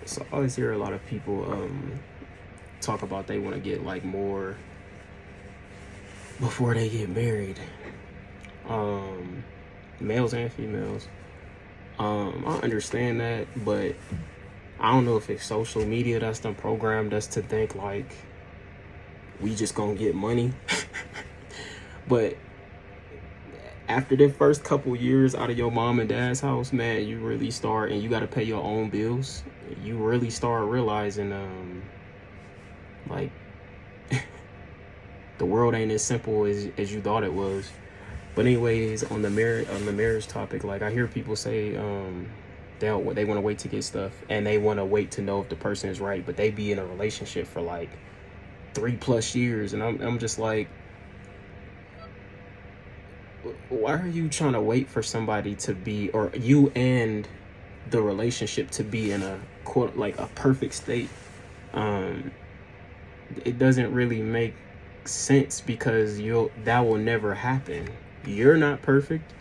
So I always hear a lot of people talk about they want to get like more before they get married. Um, Males and females. I understand that, but I don't know if it's social media that's done programmed us to think like we just gonna get money. But after the first couple years out of your mom and dad's house, man, you really start, and you got to pay your own bills. You really start realizing, like the world ain't as simple as you thought it was. But anyways, on the marriage topic, like I hear people say, they want to wait to get stuff, and they want to wait to know if the person is right. But they be in a relationship for like 3+ years, and I'm just like, why are you trying to wait for somebody to be, or you and the relationship to be in a quote like a perfect state? It doesn't really make sense, because that will never happen. You're not perfect.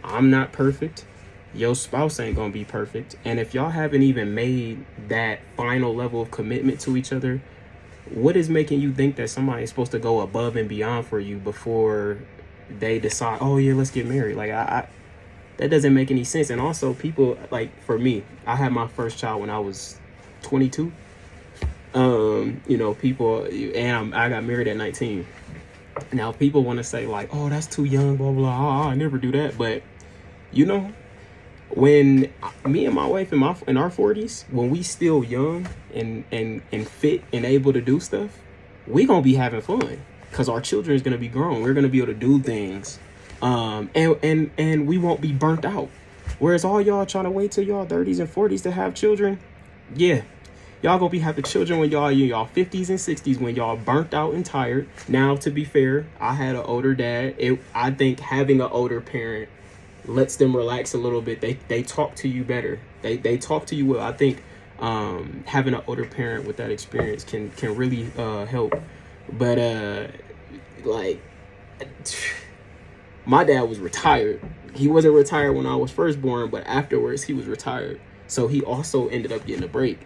I'm not perfect. Your spouse ain't gonna be perfect. And if y'all haven't even made that final level of commitment to each other, what is making you think that somebody is supposed to go above and beyond for you before they decide, oh yeah, let's get married? Like I that doesn't make any sense. And also, people, like for me, I had my first child when I was 22. People, and I got married at 19. Now people want to say like, oh, that's too young, blah blah. I never do that. But you know, when me and my wife in our 40s, when we still young and fit and able to do stuff, we gonna be having fun, because our children is gonna be grown. We're gonna be able to do things, and we won't be burnt out. Whereas all y'all trying to wait till y'all 30s and 40s to have children, yeah, y'all gonna be having children when y'all in y'all 50s and 60s, when y'all burnt out and tired. Now, to be fair, I had an older dad. I think having an older parent lets them relax a little bit. They talk to you better. They talk to you well. I think having an older parent with that experience can really help. But like my dad was retired. He wasn't retired when I was first born, but afterwards he was retired. So he also ended up getting a break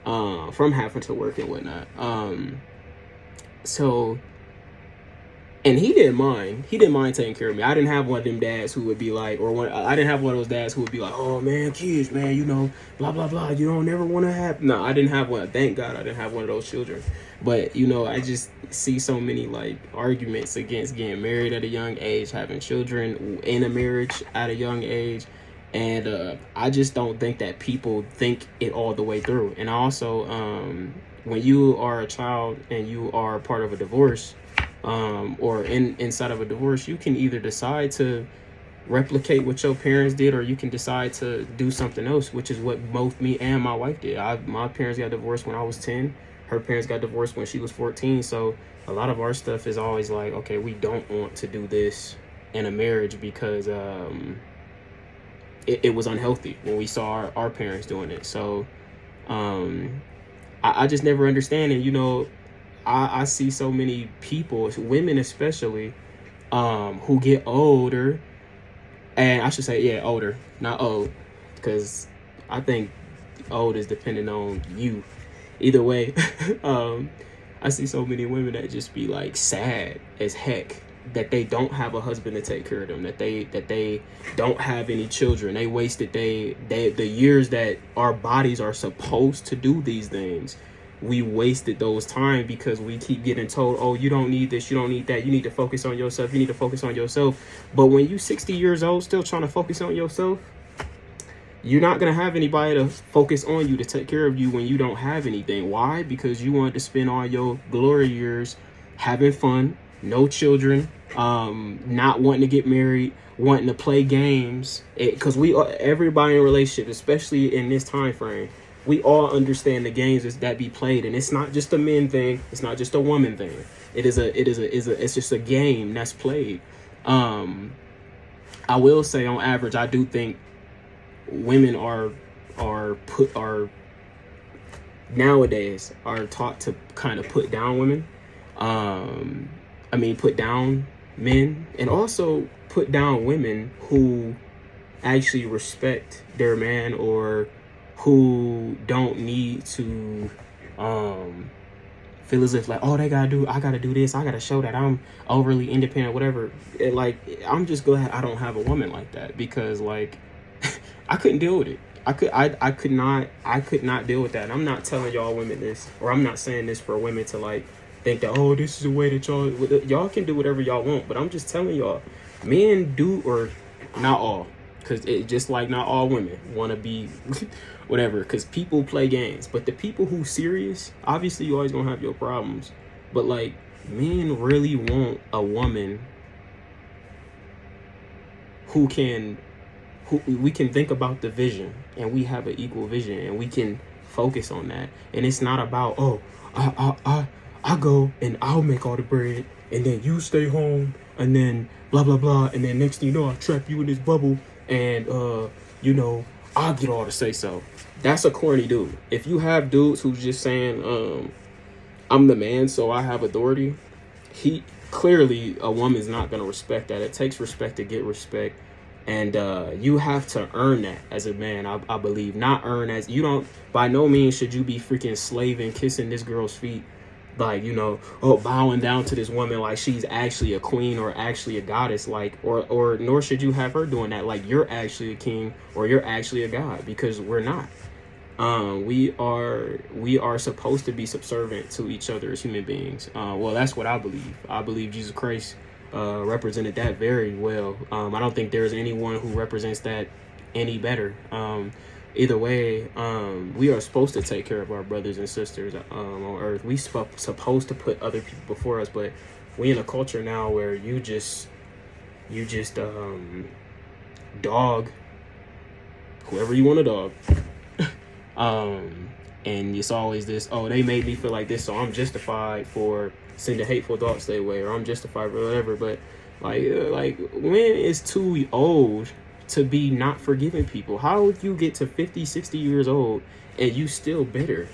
from having to work and whatnot. So, and he didn't mind. He didn't mind taking care of me. I didn't have one of them dads who would be like, I didn't have one of those dads who would be like, oh man, kids, man, blah blah blah. You don't never want to have. No, I didn't have one. Thank God, I didn't have one of those children. But I just see so many like arguments against getting married at a young age, having children in a marriage at a young age. And I just don't think that people think it all the way through. And also, when you are a child and you are part of a divorce, or inside of a divorce, you can either decide to replicate what your parents did, or you can decide to do something else, which is what both me and my wife did. My parents got divorced when I was 10. Her parents got divorced when she was 14. So a lot of our stuff is always like, okay, we don't want to do this in a marriage, because it was unhealthy when we saw our parents doing it. So I just never understand. And I see so many people, women especially, who get older, and I should say, yeah, older, not old, because I think old is dependent on you. Either way, I see so many women that just be like sad as heck that they don't have a husband to take care of them, that they don't have any children. They wasted the years that our bodies are supposed to do these things. We wasted those time because we keep getting told, oh, you don't need this, you don't need that, you need to focus on yourself, you need to focus on yourself. But when you 60 years old still trying to focus on yourself, you're not going to have anybody to focus on you, to take care of you when you don't have anything. Why? Because you wanted to spend all your glory years having fun, no children, not wanting to get married, wanting to play games. Because everybody in a relationship, especially in this time frame, we all understand the games that be played, and it's not just a men thing, it's not just a woman thing. It's just a game that's played. I will say, on average, I do think women are nowadays are taught to kind of put down women. Put down men, and also put down women who actually respect their man, or who don't need to feel as if like, oh, I gotta do this, I gotta show that I'm overly independent, whatever. Like, I'm just glad I don't have a woman like that, because like I couldn't deal with it. I could not deal with that. And I'm not telling y'all women this, or I'm not saying this for women to like think that, oh, this is a way that y'all can do whatever y'all want. But I'm just telling y'all, men do, or not all, because it just like not all women want to be whatever, because people play games. But the people who serious, obviously you always gonna have your problems, but like, men really want a woman who we can think about the vision, and we have an equal vision, and we can focus on that. And it's not about, oh, I go and I'll make all the bread, and then you stay home, and then blah blah blah, and then next thing you know, I'll trap you in this bubble, and you know, I'll get all the say so. That's a corny dude. If you have dudes who's just saying, I'm the man, so I have authority, he clearly, a woman's not gonna respect that. It takes respect to get respect. And you have to earn that as a man, I believe. Not earn as, you don't, by no means should you be freaking slaving, kissing this girl's feet, like, you know, oh, bowing down to this woman like she's actually a queen or actually a goddess, like, or nor should you have her doing that like you're actually a king or you're actually a god, because we're not. We are supposed to be subservient to each other as human beings. Well, that's what I believe. I believe Jesus Christ represented that very well. I don't think there's anyone who represents that any better. Either way, we are supposed to take care of our brothers and sisters on earth. We supposed to put other people before us, but we in a culture now where you just dog whoever you want to dog. And it's always this, oh, they made me feel like this, so I'm justified for sending hateful thoughts their way, or I'm justified for whatever. But like when it's too old to be not forgiving people, how would you get to 50, 60 years old and you still bitter?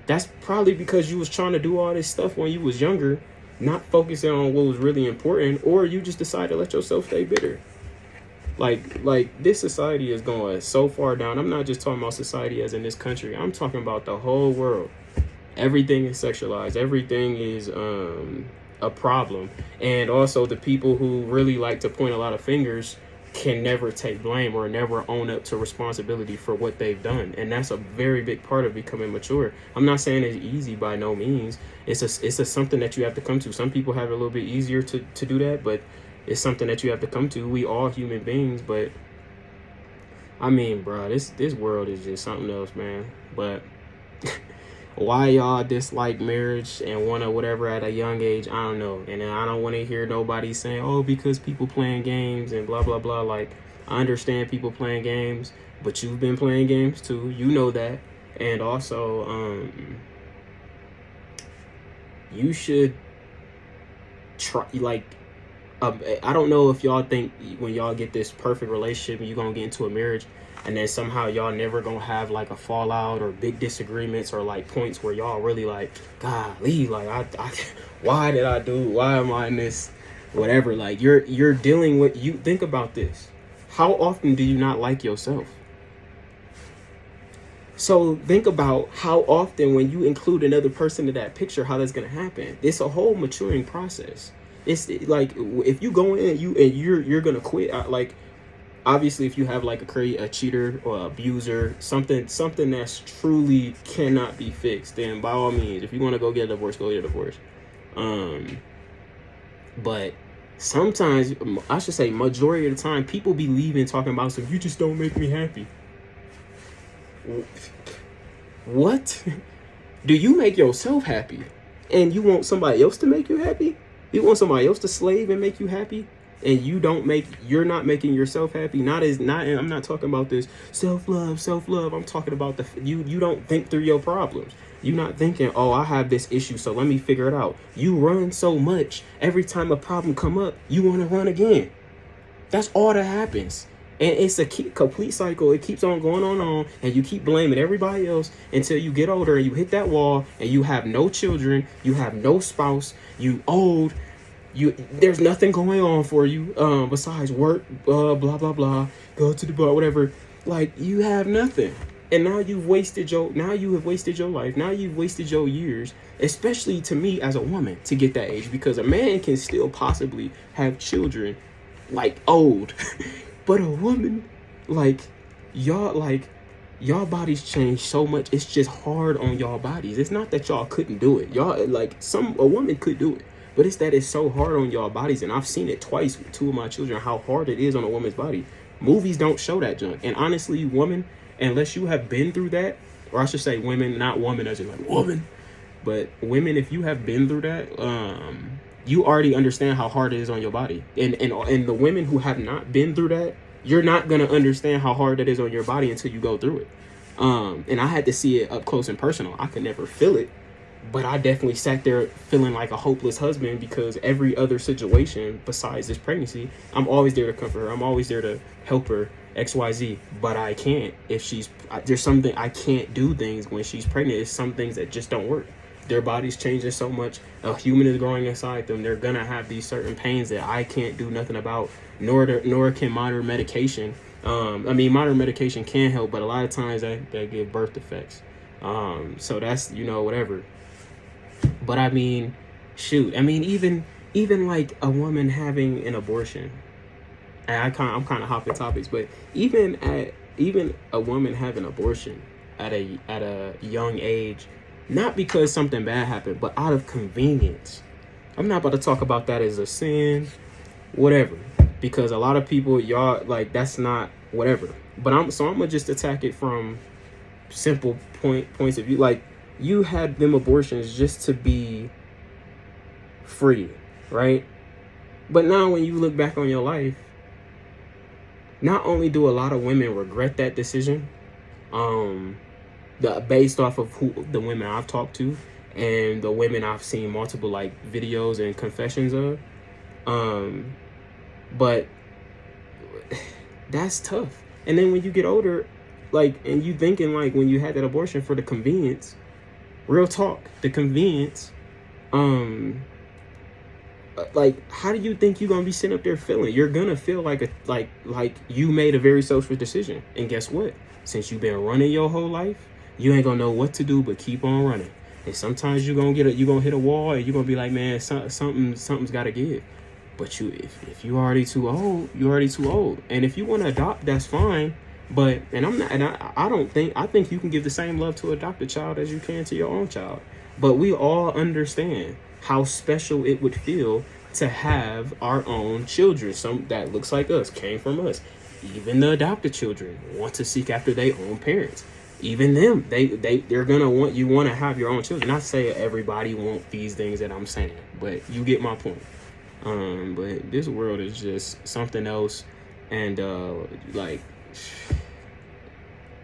That's probably because you was trying to do all this stuff when you was younger, not focusing on what was really important, or you just decided to let yourself stay bitter. Like this society is going so far down. I'm not just talking about society as in this country. I'm talking about the whole world. Everything is sexualized. Everything is a problem. And also the people who really like to point a lot of fingers can never take blame or never own up to responsibility for what they've done. And that's a very big part of becoming mature. I'm not saying it's easy by no means. It's something that you have to come to. Some people have it a little bit easier to do that, but it's something that you have to come to. We all human beings, but I mean, bro, this world is just something else, man. But why y'all dislike marriage and want to whatever at a young age, I don't know. And I don't want to hear nobody saying, oh, because people playing games and blah, blah, blah. Like, I understand people playing games, but you've been playing games too. You know that. And also, you should try, like, I don't know if y'all think when y'all get this perfect relationship and you're going to get into a marriage, and then somehow y'all never gonna have like a fallout or big disagreements or like points where y'all really like, golly, like I why am I in this, whatever. Like you're dealing with, you think about this, how often do you not like yourself? So think about how often when you include another person in that picture, how that's gonna happen. It's a whole maturing process. It's like if you go in and you're gonna quit, like, obviously, if you have like a cheater or abuser, something that's truly cannot be fixed, then by all means, if you want to go get a divorce, go get a divorce. But sometimes, I should say majority of the time, people be leaving talking about some, you just don't make me happy. What? Do you make yourself happy? And you want somebody else to make you happy? You want somebody else to slave and make you happy? And you're not making yourself happy. I'm not talking about this self-love. I'm talking about you don't think through your problems. You're not thinking, oh, I have this issue, so let me figure it out. You run so much, every time a problem come up, you want to run again. That's all that happens. And it's a complete cycle. It keeps on going on, and you keep blaming everybody else until you get older and you hit that wall and you have no children, you have no spouse, you old, there's nothing going on for you besides work, blah blah blah, go to the bar, whatever. Like, you have nothing. And now you have wasted your life. Now you've wasted your years, especially to me as a woman, to get that age, because a man can still possibly have children like old. But a woman, like y'all bodies change so much. It's just hard on y'all bodies. It's not that y'all couldn't do it. Y'all, like, a woman could do it, but it's that it's so hard on y'all bodies. And I've seen it twice with two of my children, how hard it is on a woman's body. Movies don't show that junk. And honestly, woman, unless you have been through that, or I should say women, not woman as in like woman, but women, if you have been through that, you already understand how hard it is on your body. And the women who have not been through that, you're not gonna understand how hard that is on your body until you go through it. And I had to see it up close and personal. I could never feel it, but I definitely sat there feeling like a hopeless husband, because every other situation besides this pregnancy, I'm always there to comfort her. I'm always there to help her, XYZ. But I can't if there's something I can't do things when she's pregnant. It's some things that just don't work. Their body's changing so much. A human is growing inside them. They're gonna have these certain pains that I can't do nothing about, nor can modern medication. Modern medication can help, but a lot of times they give birth defects. So that's, whatever. But I mean, shoot. I mean, even like a woman having an abortion. And I'm kind of hopping topics, but even a woman having an abortion at a young age, not because something bad happened, but out of convenience. I'm not about to talk about that as a sin, whatever, because a lot of people, y'all, like, that's not whatever. But I'm gonna just attack it from simple points of view. Like, you had them abortions just to be free, right? But now when you look back on your life, not only do a lot of women regret that decision, based off of the women I've talked to and the women I've seen multiple like videos and confessions of, but that's tough. And then when you get older, like, and you thinking like when you had that abortion for the convenience, real talk, the convenience, like, how do you think you're gonna be sitting up there feeling? You're gonna feel like you made a very selfish decision. And guess what? Since you've been running your whole life, you ain't gonna know what to do but keep on running. And sometimes you're gonna hit a wall, and you're gonna be like, man, something's gotta give. But if you already too old, you're already too old. And if you want to adopt, that's fine. But I think you can give the same love to adopt a child as you can to your own child. But we all understand how special it would feel to have our own children, some that looks like us, came from us. Even the adopted children want to seek after their own parents. Even them, they're gonna want to have your own children. Not say everybody want these things that I'm saying, but you get my point. But this world is just something else, and like,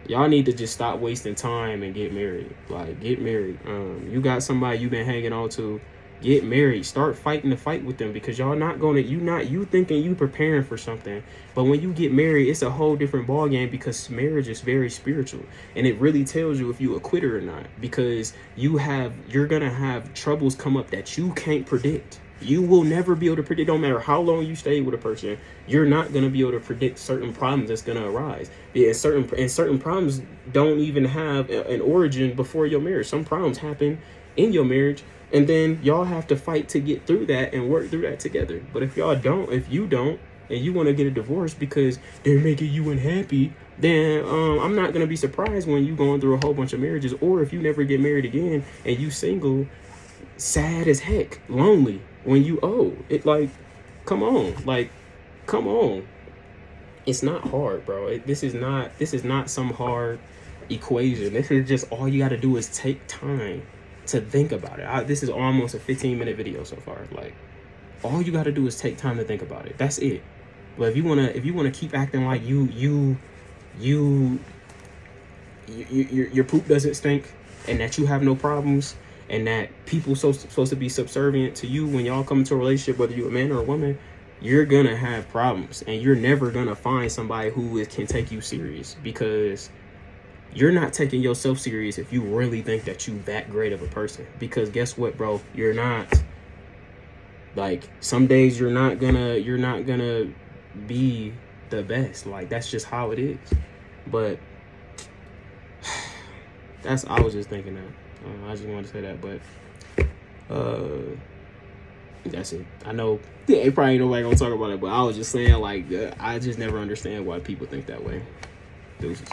y'all need to just stop wasting time and get married. Like, get married. You got somebody you've been hanging on to, get married. Start fighting the fight with them, because y'all not gonna, you thinking you preparing for something, but when you get married, it's a whole different ball game, because marriage is very spiritual, and it really tells you if you a quitter or not, because you're gonna have troubles come up that you can't predict. You will never be able to predict. Don't matter how long you stay with a person, you're not going to be able to predict certain problems that's going to arise. And certain problems don't even have an origin before your marriage. Some problems happen in your marriage, and then y'all have to fight to get through that and work through that together. But if you don't, and you want to get a divorce because they're making you unhappy, then I'm not going to be surprised when you going through a whole bunch of marriages, or if you never get married again and you single, sad as heck, lonely. When you it, like, come on, it's not hard, bro. This is not some hard equation. This is just, all you got to do is take time to think about it. This is almost a 15-minute video so far. Like, all you got to do is take time to think about it. That's it. But if you wanna keep acting like your poop doesn't stink, and that you have no problems, and that people supposed to be subservient to you when y'all come into a relationship, whether you're a man or a woman, you're gonna have problems, and you're never gonna find somebody who can take you serious, because you're not taking yourself serious if you really think that you that great of a person. Because guess what, bro? You're not. Like, some days you're not gonna be the best. Like, that's just how it is. But I was just thinking that. I just wanted to say that, but that's it. I know it probably ain't nobody gonna talk about it, but I was just saying, like, I just never understand why people think that way. Deuces.